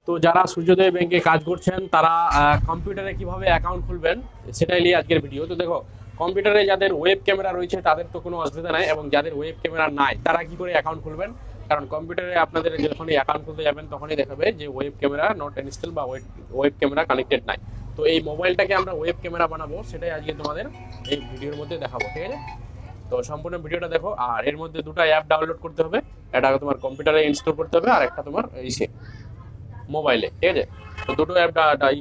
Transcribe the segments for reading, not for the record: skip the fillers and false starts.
তো যারা সূর্যোদয় ব্যাংকে কাজ করছেন তারা কম্পিউটারে কিভাবে অ্যাকাউন্ট খুলবেন সেটাই নিয়ে আজকের ভিডিও। তো দেখো, কম্পিউটারে যাদের ওয়েব ক্যামেরা রয়েছে তাদের তো কোনো অসুবিধা নাই, এবং যাদের ওয়েব ক্যামেরা নাই তারা কি করে অ্যাকাউন্ট খুলবেন? কারণ কম্পিউটারে আপনাদের যখনই অ্যাকাউন্ট খুলতে যাবেন তখনই দেখাবে যে ওয়েব ক্যামেরা নট ইনস্টল বা ওয়েব ক্যামেরা কানেক্টেড নাই। তো এই মোবাইলটাকে আমরা ওয়েব ক্যামেরা বানাবো, সেটাই আজকে তোমাদের এই ভিডিওর মধ্যে দেখাবো, ঠিক আছে? তো সম্পূর্ণ ভিডিওটা দেখো। আর এর মধ্যে দুটো অ্যাপ ডাউনলোড করতে হবে, একটা তোমার কম্পিউটারে ইনস্টল করতে হবে আর একটা তোমার এই মোবাইলে, ঠিক আছে? তো দুটো অ্যাপ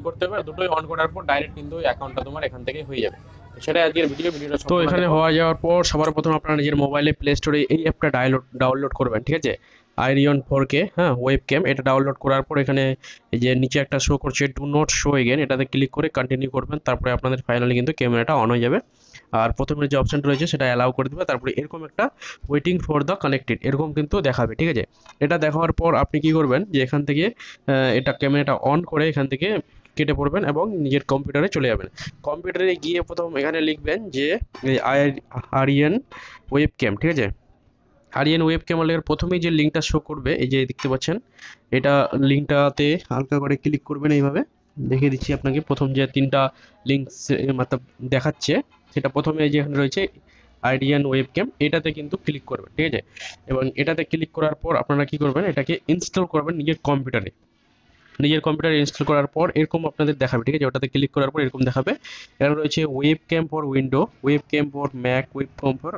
করতে হবে, আর দুটোই অন করার পর ডাইরেক্ট কিন্তু অ্যাকাউন্টটা তোমার এখান থেকে হয়ে যাবে। তো সেটাই আজকের ভিডিওটা তো সম্পূর্ণ এখানে দেখো। হওয়া যাওয়ার পর সবার প্রথম আপনারা নিজের মোবাইলে প্লে স্টোরে এই অ্যাপটা ডাউনলোড করবেন, ঠিক আছে? আইরিয়ন 4K, হ্যাঁ, ওয়েব ক্যাম। এটা ডাউনলোড করার পর এখানে এই যে নিচে একটা শো করছে ডু নট শো এগেন, এটাতে ক্লিক করে কন্টিনিউ করবেন। তারপরে আপনাদের ফাইনালি কিন্তু ক্যামেরাটা অন হয়ে যাবে। আর প্রথমে যে অপশনটা রয়েছে সেটা অ্যালাউ করে দেবে, তারপরে এরকম একটা ওয়েটিং ফর দ্য কানেক্টেড এরকম কিন্তু দেখাবে, ঠিক আছে? এটা দেখার পর আপনি কি করবেন যে এখান থেকে এটা ক্যামেরাটা অন করে এখান থেকে কেটে পড়বেন এবং নিজের কম্পিউটারে চলে যাবেন। কম্পিউটারে গিয়ে প্রথম এখানে লিখবেন যে আরিয়ান ওয়েব ক্যাম, ঠিক আছে? আরিয়ান ওয়েব ক্যামেরার প্রথমেই যে লিঙ্কটা শো করবে, এই যে দেখতে পাচ্ছেন, এটা লিঙ্কটাতে হালকা করে ক্লিক করবেন এইভাবে। দেখিয়ে দিচ্ছি আপনাকে, প্রথম যে তিনটা লিঙ্ক মতলব দেখাচ্ছে, সেটা প্রথমে এই যে এখানে রয়েছে আইডিয়ান ওয়েব ক্যাম, এটাতে কিন্তু ক্লিক করবেন, ঠিক আছে? এবং এটাতে ক্লিক করার পর আপনারা কি করবেন, এটাকে ইনস্টল করবেন নিজের কম্পিউটারে। নিজের কম্পিউটারে ইনস্টল করার পর এরকম আপনাদের দেখাবে, ঠিক আছে? ওটাতে ক্লিক করার পর এরকম দেখাবে। এখানে রয়েছে web cam for window, web cam for Mac, web cam for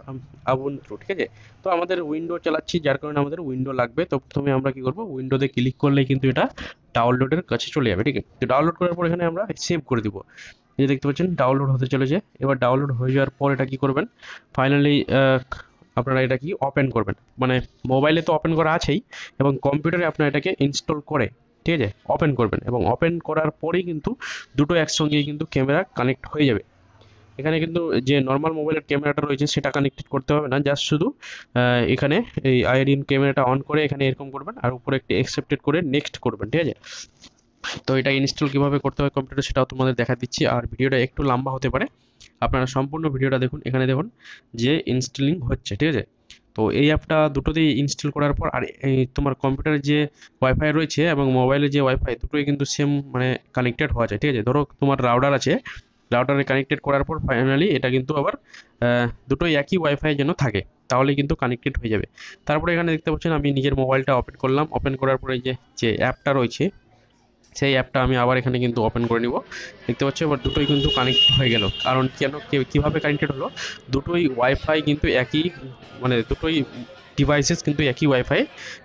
Ubuntu, ঠিক আছে? তো আমাদের উইন্ডো চালাচ্ছি, যার কারণে আমাদের উইন্ডো লাগবে। তো প্রথমে আমরা কি করব, উইন্ডোতে ক্লিক করলেই কিন্তু এটা ডাউনলোডের কাছে চলে যাবে, ঠিক আছে? তো ডাউনলোড করার পর এখানে আমরা সেভ করে দিব। এই যে দেখতে পাচ্ছেন ডাউনলোড হতে চলেছে। এবার ডাউনলোড হয়ে যাওয়ার পর এটা কি করবেন, ফাইনালি আপনারা এটা কি ওপেন করবেন, মানে মোবাইলে তো ওপেন করা আছেই, এবং কম্পিউটারে আপনারা এটাকে ইনস্টল করে, ঠিক আছে, ওপেন করবেন। এবং ওপেন করার পরেই কিন্তু দুটো একসঙ্গেই কিন্তু ক্যামেরা কানেক্ট হয়ে যাবে। এখানে কিন্তু যে নর্মাল মোবাইলের ক্যামেরাটা রয়েছে সেটা কানেক্টেড করতে হবে না, জাস্ট শুধু এখানে এই আইরিন ক্যামেরাটা অন করে এখানে এরকম করবেন, আর উপরে একটি অ্যাকসেপ্টেড করে নেক্সট করবেন, ঠিক আছে? তো এটা ইনস্টল কিভাবে করতে হয় কম্পিউটারে সেটাও তোমাদের দেখা দিচ্ছি, আর ভিডিওটা একটু লম্বা হতে পারে, আপনারা সম্পূর্ণ ভিডিওটা দেখুন। এখানে দেখুন যে ইনস্টলিং হচ্ছে, ঠিক আছে? তো এই অ্যাপটা দুটোতেই ইনস্টল করার পর, আর এই তোমার কম্পিউটারে যে ওয়াইফাই রয়েছে এবং মোবাইলে যে ওয়াইফাই, দুটোই কিন্তু সেম মানে কানেক্টেড হওয়া যায়, ঠিক আছে? ধরো তোমার রাউটার আছে, রাউটারে কানেক্টেড করার পর ফাইনালি এটা কিন্তু আবার দুটোই একই ওয়াইফাই যেন থাকে, তাহলে কিন্তু কানেক্টেড হয়ে যাবে। তারপরে এখানে দেখতে পাচ্ছেন আমি নিজের মোবাইলটা ওপেন করলাম, ওপেন করার পরে যে যে অ্যাপটা রয়েছে সেই অ্যাপটা আমি আবার এখানে কিন্তু ওপেন করে নিব। দেখতে পাচ্ছ এবার দুটোই কিন্তু কানেক্ট হয়ে গেল। কারণ কেন, কীভাবে কানেক্টেড হলো, দুটোই ওয়াইফাই কিন্তু একই, মানে দুটোই ডিভাইসেস কিন্তু একই ওয়াইফাই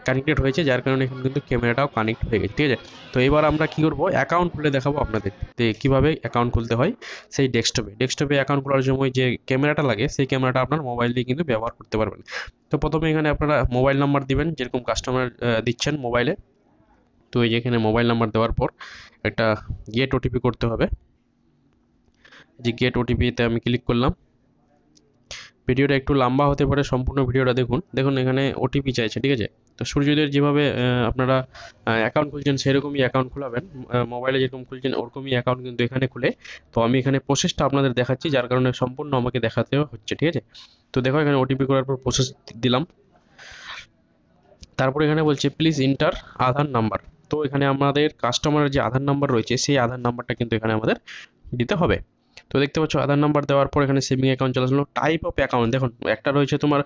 কানেক্টেড হয়েছে, যার কারণে এখানে কিন্তু ক্যামেরাটাও কানেক্ট হয়ে গেছে, ঠিক আছে? তো এবার আমরা কী করবো, অ্যাকাউন্ট খুলে দেখাবো আপনাদের যে কীভাবে অ্যাকাউন্ট খুলতে হয়। সেই ডেস্কটপে অ্যাকাউন্ট খোলার সময় যে ক্যামেরাটা লাগে সেই ক্যামেরাটা আপনার মোবাইল দিয়ে কিন্তু ব্যবহার করতে পারবেন। তো প্রথমে এখানে আপনারা মোবাইল নাম্বার দিবেন, যেরকম কাস্টমার দিচ্ছেন মোবাইলে। তো এই যে এখানে মোবাইল নাম্বার দেওয়ার পর একটা গেট ওটিপি করতে হবে। যে গেট ওটিপিতে আমি ক্লিক করলাম। ভিডিওটা একটু লম্বা হতে পারে, সম্পূর্ণ ভিডিওটা দেখুন। দেখুন এখানে ওটিপি চাইছে, ঠিক আছে? তো সূর্যোদয়ের যেভাবে আপনারা অ্যাকাউন্ট খুলছেন সেরকমই অ্যাকাউন্ট খোলাবেন, মোবাইলে যেরকম খুলছেন ওরকমই অ্যাকাউন্ট কিন্তু এখানে খুলে। তো আমি এখানে প্রসেসটা আপনাদের দেখাচ্ছি, যার কারণে সম্পূর্ণ আমাকে দেখাতে হচ্ছে, ঠিক আছে? তো দেখো এখানে ওটিপি করার পর প্রসেস দিলাম। তারপরে এখানে বলছে প্লিজ ইন্টার আধার নাম্বার। তো এখানে আমাদের কাস্টমারের যে আধার নাম্বার রয়েছে সেই আধার নাম্বারটা কিন্তু এখানে আমাদের দিতে হবে। তো দেখতে পাচ্ছ আধার নাম্বার দেওয়ার পর এখানে সেভিং অ্যাকাউন্ট চলে আসলো। টাইপ অফ অ্যাকাউন্ট দেখুন, একটা রয়েছে তোমার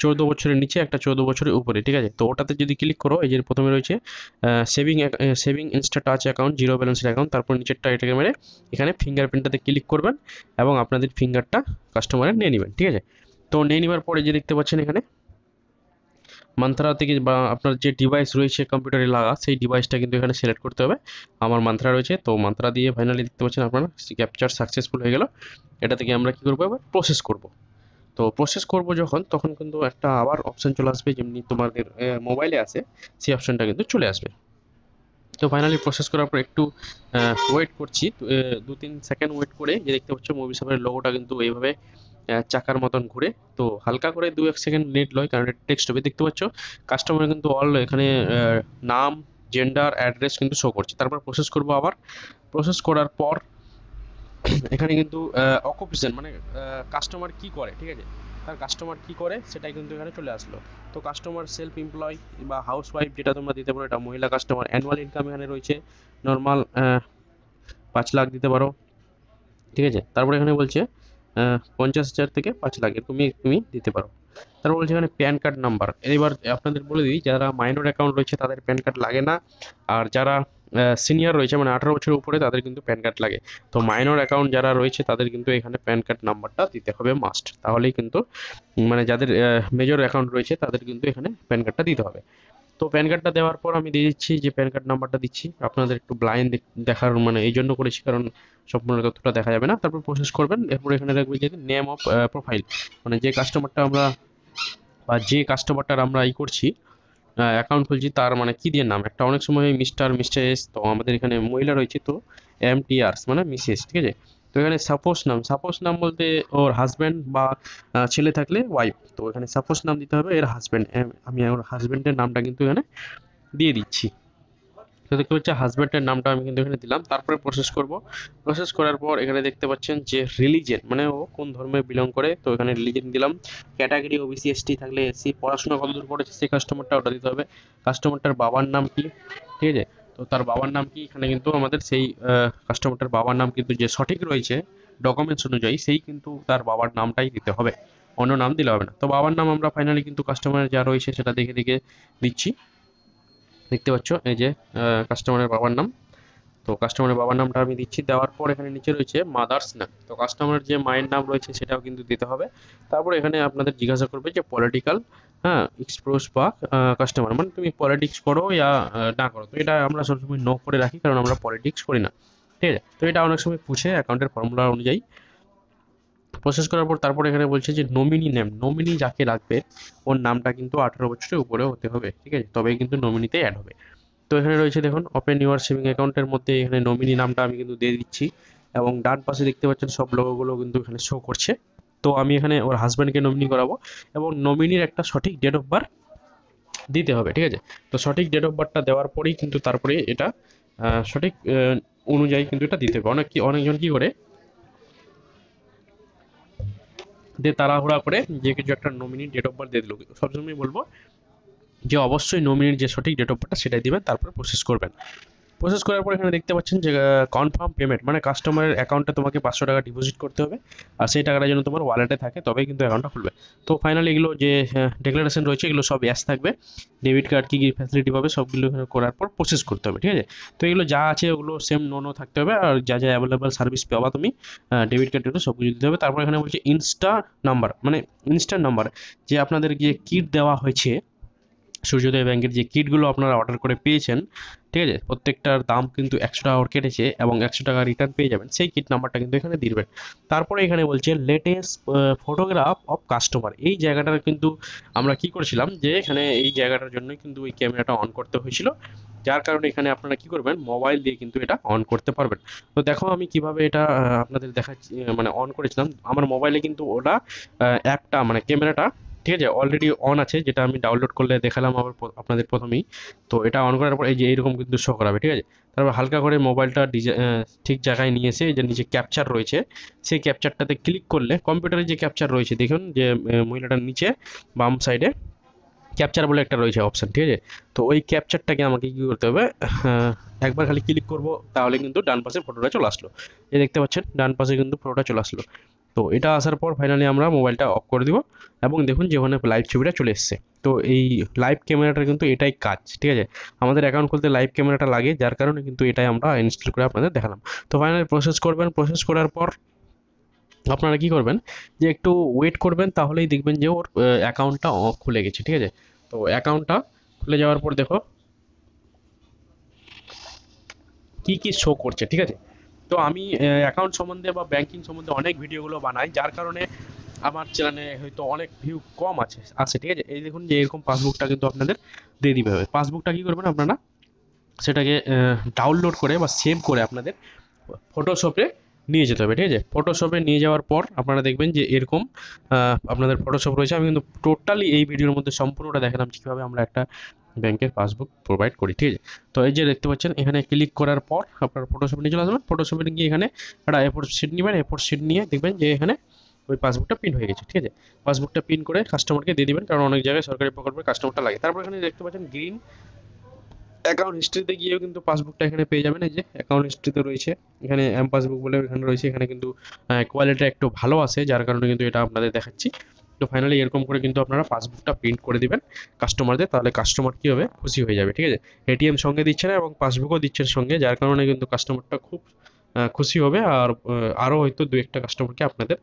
14 বছরের নিচে, একটা 14 বছরের উপরে, ঠিক আছে? তো ওটাতে যদি ক্লিক করো, এই যে প্রথমে রয়েছে saving Insta touch account, zero ব্যালেন্সের অ্যাকাউন্ট, তারপর নিচেরটা এটাকে মেরে এখানে ফিঙ্গারপ্রিন্টটাতে ক্লিক করবেন এবং আপনাদের ফিঙ্গারটা কাস্টমারের নিয়ে নেবেন, ঠিক আছে? তো নিয়ে নেওয়ার পরে যে দেখতে পাচ্ছেন এখানে মান্ত্রা থেকে বা আপনার যে ডিভাইস রয়েছে কম্পিউটারে লাগা সেই ডিভাইসটা কিন্তু এখানে সিলেক্ট করতে হবে। আমার মান্ত্রা রয়েছে, তো মান্ত্রা দিয়ে ফাইনালি দেখতে পাচ্ছেন আপনার ক্যাপচার সাকসেসফুল হয়ে গেল। এটা থেকে আমরা কি করবো, এবার প্রসেস করব। তো প্রসেস করব যখন, তখন কিন্তু একটা আবার অপশন চলে আসবে, যেমনি তোমাদের মোবাইলে আছে সেই অপশনটা কিন্তু চলে আসবে। তো ফাইনালি প্রসেস করার পর একটু ওয়েট করছি, 2-3 সেকেন্ড ওয়েট করে যে দেখতে পাচ্ছ মুভি সাফারির লোগোটা কিন্তু এইভাবে চাকার মতন ঘুরে। তো হালকা করে 2-1 সেকেন্ড নেট লয়, কারণ এটা টেক্সট হবে। দেখতে পাচ্ছ কাস্টমার কিন্তু অল এখানে নাম, জেন্ডার, অ্যাড্রেস কিন্তু শো করছে। তারপর প্রসেস করব আবার। প্রসেস করার পর এখানে কিন্তু অকুপেশন মানে কাস্টমার কি করে, ঠিক আছে? তার কাস্টমার কি করে সেটাই কিন্তু এখানে চলে আসলো। তো কাস্টমার সেলফ এমপ্লয় বা হাউস ওয়াইফ যেটা তোমরা দিতে পারো, এটা মহিলা কাস্টমার। অ্যানুয়াল ইনকাম এখানে রয়েছে নর্মাল 5 লাখ দিতে পারো, ঠিক আছে। তারপরে এখানে বলছে 50,000 থেকে 5 লাখ এরকমই তুমি দিতে পারো। তারপর বলছে এখানে প্যান কার্ড নাম্বার। এবার আপনাদের বলে দিই, যারা মাইনর অ্যাকাউন্ট রয়েছে তাদের প্যান কার্ড লাগে না, আর যারা সিনিয়র রয়েছে মানে 18 বছরের উপরে তাদের কিন্তু প্যান কার্ড লাগে। তো মাইনর অ্যাকাউন্ট যারা রয়েছে তাদের কিন্তু এখানে প্যান কার্ড নাম্বারটা দিতে হবে মাস্ট, তাহলেই কিন্তু মানে যাদের মেজর অ্যাকাউন্ট রয়েছে তাদের কিন্তু এখানে প্যান কার্ডটা দিতে হবে। তো প্যান কার্ডটা দেওয়ার পর আমি দিয়ে দিচ্ছি যে প্যান কার্ড নাম্বারটা দিচ্ছি, আপনাদের একটু ব্লাইন্ড দেখার মানে এই জন্য করেছি কারণ সম্পূর্ণ তথ্যটা দেখা যাবে না। তারপর প্রসেস করবেন, এরপর এখানে রাখবেন যে নেম অফ প্রোফাইল, মানে যে কাস্টমারটা আমরা বা যে কাস্টমারটার আমরা করছি অ্যাকাউন্ট খুলছি তার মানে কি দিয়ে নাম, একটা অনেক সময় মিস্টার এস, তো আমাদের এখানে মহিলা রয়েছে তো MTRs মানে মিসেস, ঠিক আছে। তো এখানে সাপোজ নাম বলতে ওর হাজব্যান্ড বা ছেলে থাকলে ওয়াইফ, তো এখানে সাপোজ নাম দিতে হবে এর হাজব্যান্ড। আমি ওর হাজব্যান্ডের নামটা কিন্তু এখানে দিয়ে দিচ্ছি। তো দেখতে পাচ্ছি হাজব্যান্ডের নামটা আমি কিন্তু এখানে দিলাম। তারপরে প্রসেস করব। প্রসেস করার পর এখানে দেখতে পাচ্ছেন যে রিলিজিয়ন মানে ও কোন ধর্মে বিলং করে, তো এখানে রিলিজিয়ন দিলাম। ক্যাটাগরি OBC ST থাকলে SC, পড়াশোনা কতদূর করেছে সেই কাস্টমারটা ওটা দিতে হবে। কাস্টমারটার বাবার নাম কি, ঠিক আছে। তো তার বাবার নাম কি, এখানে কিন্তু আমাদের সেই কাস্টমারটার বাবার নাম কিন্তু যে সঠিক রয়েছে ডকুমেন্টস অনুযায়ী সেই কিন্তু তার বাবার নামটাই দিতে হবে, অন্য নাম দিলে হবে না। তো বাবার নাম আমরা ফাইনালি কিন্তু কাস্টমারের যা রয়েছে সেটা দেখে দেখে দিচ্ছি। দেখতে পাচ্ছ এই যে কাস্টমারের বাবার নাম, তো কাস্টমারের বাবার নামটা আমি দিচ্ছি। দেওয়ার পর এখানে নিচে রয়েছে মাদার্স নেম, তো কাস্টমারের যে মায়ের নাম রয়েছে সেটাও কিন্তু দিতে হবে। তারপর এখানে আপনাদের জিজ্ঞাসা করবে যে পলিটিক্যাল এক্সপ্রেস বা কাস্টমার মানে তুমি পলিটিক্স করো ইয়া না করো, তো এটা আমরা সবসময় নো করে রাখি কারণ আমরা পলিটিক্স করি না, ঠিক আছে। তো এটা অনেক সময় পুছে অ্যাকাউন্টের ফর্মুলা অনুযায়ী। প্রসেস করার পর তারপর এখানে বলছে যে নমিনি নেম, নমিনি যাকে রাখবে ওর নামটা কিন্তু 18 বছরের উপরে হতে হবে, ঠিক আছে, তবেই কিন্তু নমিনিতে অ্যাড হবে। তো এখানে রয়েছে দেখুন ওপেন ইউর সেভিং অ্যাকাউন্টের মধ্যে এখানে নমিনি নামটা আমি কিন্তু দিয়ে দিচ্ছি, এবং ডান পাশে দেখতে পাচ্ছেন সব লোগোগুলো কিন্তু এখানে শো করছে। তো আমি এখানে ওর হাজব্যান্ডকে নমিনি করাবো, এবং নমিনির একটা সঠিক ডেট অফ বার্থ দিতে হবে, ঠিক আছে। তো সঠিক ডেট অফ বার্থটা দেওয়ার পরেই কিন্তু তারপরে এটা সঠিক অনুযায়ী কিন্তু এটা দিতে হবে। অনেকজন কি করে তাড়াহুড়া করে যে কিছু একটা নমিনি ডেট অফ বার্থ দিয়ে দিল, সবসময় বলবো যে অবশ্যই নমিনির যে সঠিক ডেট অফ বার্থটা সেটাই দিবেন, তারপর প্রসেস করবেন। প্রসেস করার পর এখানে দেখতে পাচ্ছেন যে কনফার্ম পেমেন্ট, মানে কাস্টমারের অ্যাকাউন্টে তোমাকে 500 টাকা ডিপোজিট করতে হবে, আর সেই টাকাটা যেন তোমার ওয়ালেটে থাকে তবেই কিন্তু অ্যাকাউন্টটা খুলবে। তো ফাইনালি এগুলো যে ডিক্লারেশন রয়েছে এগুলো সব অ্যাস থাকবে, ডেবিট কার্ড কী কী ফ্যাসিলিটি পাবে সবগুলো এখানে করার পর প্রসেস করতে হবে, ঠিক আছে। তো এগুলো যা আছে ওগুলো সেম নো থাকতে হবে, আর যা যা অ্যাভেলেবল সার্ভিস পাবা তুমি ডেবিট কার্ডে সব কিছু দিতে হবে। তারপর এখানে বলছে ইনস্ট্যান্ট নাম্বার, যে আপনাদের যে কিট দেওয়া হয়েছে সূর্যোদয় ব্যাংকের যে কিটগুলো আপনারা অর্ডার করে পেয়েছেন, ঠিক আছে, প্রত্যেকটার দাম কিন্তু 100 টাকা করে কেটেছে এবং 100 টাকা রিটার্ন পেয়ে যাবেন, সেই কিট নাম্বারটা কিন্তু এখানে দিবেন। তারপরে এখানে বলছে লেটেস্ট ফটোগ্রাফ অফ কাস্টমার, এই জায়গাটার কিন্তু আমরা কি করেছিলাম যে এখানে এই জায়গাটার জন্য কিন্তু ওই ক্যামেরাটা অন করতে হয়েছিল, যার কারণে এখানে আপনারা কি করবেন মোবাইল দিয়ে কিন্তু এটা অন করতে পারবেন। তো দেখো আমি কিভাবে এটা আপনাদের দেখাচ্ছি, মানে অন করেছিলাম আমার মোবাইলে কিন্তু ওটা অ্যাপটা মানে ক্যামেরাটা, ঠিক আছে, অলরেডি অন আছে, যেটা আমি ডাউনলোড করলে দেখালাম আবার আপনাদের প্রথমেই। তো এটা অন করার পর এই যে এইরকম কিন্তু শো করাবে, ঠিক আছে। তারপর হালকা করে মোবাইলটা ঠিক জায়গায় নিয়ে এসে যে নিচে ক্যাপচার রয়েছে সেই ক্যাপচারটাতে ক্লিক করলে কম্পিউটারে যে ক্যাপচার রয়েছে দেখুন যে মহিলাটার নিচে বাম সাইডে ক্যাপচার বলে একটা রয়েছে অপশান, ঠিক আছে। তো ওই ক্যাপচারটাকে আমাকে কী করতে হবে, একবার খালি ক্লিক করব তাহলে কিন্তু ডান পাশে ফটোটা চলে আসলো, এই দেখতে পাচ্ছেন ডান পাশে কিন্তু ফটোটা চলে আসলো। তো এটা আসার পর ফাইনালি আমরা মোবাইলটা অফ করে দিব, এবং দেখুন যে ওখানে লাইভ ছবিটা চলে এসছে। তো এই লাইভ ক্যামেরাটার কিন্তু এটাই কাজ, ঠিক আছে। আমাদের অ্যাকাউন্ট খুলতে লাইভ ক্যামেরাটা লাগে, যার কারণে কিন্তু এটাই আমরা ইনস্টল করে আপনাদের দেখালাম। তো ফাইনালি প্রসেস করবেন, প্রসেস করার পর আপনারা কি করবেন যে একটু ওয়েট করবেন, তাহলেই দেখবেন যে ওর অ্যাকাউন্টটা খুলে গেছে, ঠিক আছে। তো অ্যাকাউন্টটা খুলে যাওয়ার পর দেখো কি কি শো করছে, ঠিক আছে। তো আমি অ্যাকাউন্ট সম্বন্ধে বা ব্যাংকিং সম্বন্ধে অনেক ভিডিওগুলো বানাই, যার কারণে আমার চ্যানেলে হয়তো অনেক ভিউ কম আছে, ঠিক আছে। এই দেখুন যে এরকম পাসবুকটা কিন্তু আপনাদের দিয়ে দিবে হবে। পাসবুকটা কি করবেন আপনারা সেটাকে ডাউনলোড করে বা সেভ করে আপনাদের ফটোশপে নিয়ে যেতে হবে, ঠিক আছে। ফটোশপে নিয়ে যাওয়ার পর আপনারা দেখবেন যে এরকম আপনাদের ফটোশপ রয়েছে। আমি কিন্তু টোটালি এই ভিডিওর মধ্যে সম্পূর্ণটা দেখালাম কীভাবে আমরা একটা ব্যাংকের পাসবুক প্রোভাইড করি, ঠিক আছে। তো এই যে দেখতে পাচ্ছেন এখানে ক্লিক করার পর আপনার ফটোশপে নিয়ে চলে আসবেন। ফটোশপে গিয়ে এখানে একটা A4 শিট নেবেন, A4 শিট নিয়ে দেখবেন যে এখানে ওই পাসবুকটা প্রিন্ট হয়ে গেছে, ঠিক আছে। পাসবুকটা প্রিন্ট করে কাস্টমারকে দিয়ে দিবেন, কারণ অনেক জায়গায় সরকারি প্রকল্পে কাস্টমারটা লাগে। তারপর এখানে দেখতে পাচ্ছেন গ্রিন অ্যাকাউন্ট হিস্ট্রিতে গিয়েও কিন্তু পাসবুকটা এখানে পেয়ে যাবেন। এই যে অ্যাকাউন্ট হিস্ট্রিতে রয়েছে, এখানে এম পাসবুক বলে এখানে রয়েছে, এখানে কিন্তু কোয়ালিটি একটু ভালো আছে, যার কারণে কিন্তু এটা আপনাদের দেখাচ্ছি। তো ফাইনালি এরকম করে কিন্তু আপনারা পাসবুকটা প্রিন্ট করে দিবেন কাস্টমারদের, তাহলে কাস্টমার কী হবে, খুশি হয়ে যাবে, ঠিক আছে। এটিএম সঙ্গে দিচ্ছে না এবং পাসবুকও দিচ্ছেন সঙ্গে, যার কারণে কিন্তু কাস্টমারটা খুব খুশি হবে। আর আরও হয়তো দু একটা কাস্টমারকে আপনাদের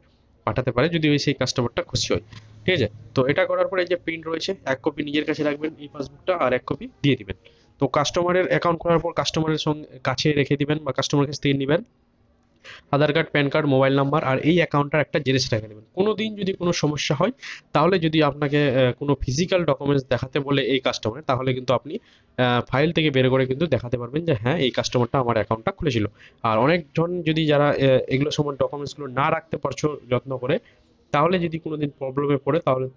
পাঠাতে পারে যদি ওই সেই কাস্টমারটা খুশি হয়, ঠিক আছে। তো এটা করার পরে এই যে প্রিন্ট রয়েছে, এক কপি নিজের কাছে রাখবেন এই পাসবুকটা, আর এক কপি দিয়ে দিবেন। তো কাস্টমারের অ্যাকাউন্ট খোলার পর কাস্টমারের সঙ্গে কাছে রেখে দিবেন বা কাস্টমার কাছ থেকে নেবেন Aadhaar card, PAN card, mobile number, আর এই অ্যাকাউন্টটার একটা জেরক্স রেখে দেবেন। কোনো দিন যদি কোনো সমস্যা হয়, তাহলে যদি আপনাকে কোনো ফিজিক্যাল ডকুমেন্টস দেখাতে বলে এই কাস্টমার, তাহলে কিন্তু আপনি ফাইল থেকে বের করে কিন্তু দেখাতে পারবেন যে হ্যাঁ এই কাস্টমারটা আমার অ্যাকাউন্টটা খুলেছিল। আর অনেকজন যদি যারা এগুলো সময় ডকুমেন্টসগুলো না রাখতে পারছো যত্ন করে, তাহলে যদি কোনো দিন প্রবলেমে পড়ে, তাহলে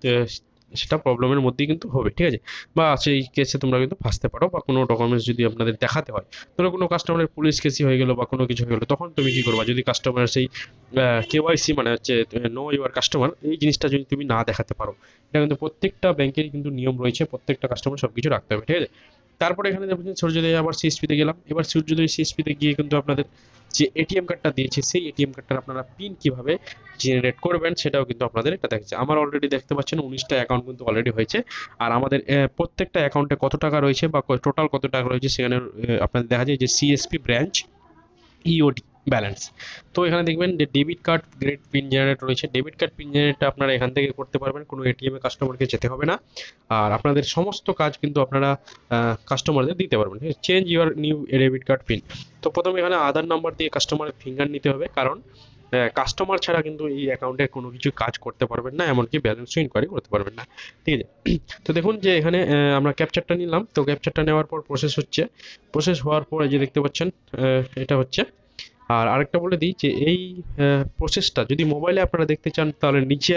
সেটা প্রবলেমের মধ্যেই কিন্তু হবে, ঠিক আছে। বা সেই কেসে তোমরা কিন্তু ফাঁসতে পারো, বা কোনো ডকুমেন্টস যদি আপনাদের দেখাতে হয়, ধরো কোনো কাস্টমারের পুলিশ কেসই হয়ে গেলো বা কোনো কিছু হয়ে গেলো, তখন তুমি কী করবা, যদি কাস্টমারের সেই কেওয়াইসি মানে হচ্ছে নো ইউর কাস্টমার, এই জিনিসটা যদি তুমি না দেখাতে পারো, এটা কিন্তু প্রত্যেকটা ব্যাংকেরই কিন্তু নিয়ম রয়েছে, প্রত্যেকটা কাস্টমার সব কিছু রাখতে হবে, ঠিক আছে। তারপরে এখানে দেখবেন সূর্যোদয়ে আবার সিএসপিতে গেলাম। এবার সূর্যোদয় সিএসপিতে গিয়ে কিন্তু আপনাদের যে এটিএম কার্ডটা দিয়েছে, সেই এটিএম কার্ডটার আপনারা পিন কিভাবে জেনারেট করবেন সেটাও কিন্তু আপনাদের এটা দেখাচ্ছে। আমার অলরেডি দেখতে পাচ্ছেন 19টা অ্যাকাউন্ট কিন্তু অলরেডি হয়েছে। আর আমাদের প্রত্যেকটা অ্যাকাউন্টে কত টাকা রয়েছে বা টোটাল কত টাকা রয়েছে, সেখানে আপনাদের দেখা যায় যে সিএসপি ব্রাঞ্চ ইওডি ব্যালেন্স। তো এখানে দেখবেন যে debit card grade pin generate রয়েছে। ডেবিট কার্ড পিন জেনারেটটা আপনারা এখান থেকে করতে পারবেন, কোনো এটিএম এ কাস্টমারকে যেতে হবে না। আর আপনাদের সমস্ত কাজ কিন্তু আপনারা কাস্টমারদের দিতে পারবেন। Change your new debit card pin. তো প্রথমে এখানে আধার নাম্বার দিয়ে কাস্টমারের ফিঙ্গার নিতে হবে, কারণ কাস্টমার ছাড়া কিন্তু এই অ্যাকাউন্টে কোনো কিছু কাজ করতে পারবেন না, এমনকি ব্যালেন্সও ইনকোয়ারি করতে পারবেন না, ঠিক আছে। তো দেখুন যে এখানে আমরা ক্যাপচারটা নিলাম। তো ক্যাপচারটা নেওয়ার পর প্রসেস হচ্ছে, প্রসেস হওয়ার পর এই যে দেখতে পাচ্ছেন এটা হচ্ছে। আর আরেকটা বলে দিই যে এই প্রসেসটা যদি মোবাইলে আপনারা দেখতে চান, তাহলে নিচে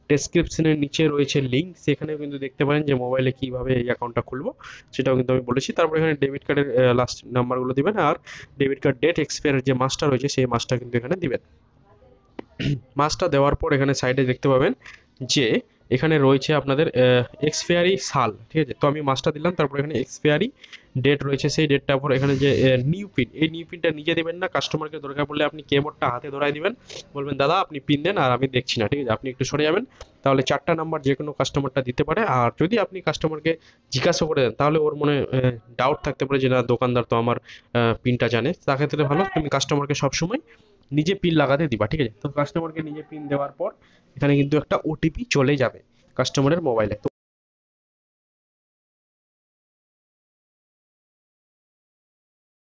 ডেসক্রিপশনের নিচে রয়েছে লিঙ্ক, সেখানেও কিন্তু দেখতে পারেন যে মোবাইলে কীভাবে এই অ্যাকাউন্টটা খুলবো, সেটাও কিন্তু আমি বলেছি। তারপর এখানে ডেবিট কার্ডের লাস্ট নাম্বারগুলো দিবেন, আর ডেবিট কার্ড ডেট এক্সপায়ারের যে মাসটা রয়েছে সেই মাসটা কিন্তু এখানে দিবেন। মাসটা দেওয়ার পর এখানে সাইডে দেখতে পাবেন যে এখানে রয়েছে আপনাদের এক্সপায়ারি সাল, ঠিক আছে। তো আমি মাসটা দিলাম, তারপর এখানে এক্সপায়ারি ডেট রয়েছে, সেই ডেটটার পর এখানে যে নিউ পিন, এই নিউ পিনটা নিজে দেবেন না, কাস্টমারকে দরকার পড়লে আপনি কিবোর্ডটা হাতে ধরাই দিবেন, বলবেন দাদা আপনি পিন দেন আর আমি দেখছি না, ঠিক আছে। আপনি একটু সরে যাবেন, তাহলে 4টা নাম্বার যে কোনো কাস্টমারটা দিতে পারে। আর যদি আপনি কাস্টমারকে জিজ্ঞাসা করে দেন, তাহলে ওর মনে ডাউট থাকতে পারে যে না দোকানদার তো আমার পিনটা জানে, তাক্ষেত্রে ভালো তুমি কাস্টমারকে সবসময় নিজে পিন লাগাতে দিবা, ঠিক আছে। তো কাস্টমারকে নিজে পিন দেওয়ার পর এখানে কিন্তু একটা ওটিপি চলে যাবে কাস্টমারের মোবাইলে।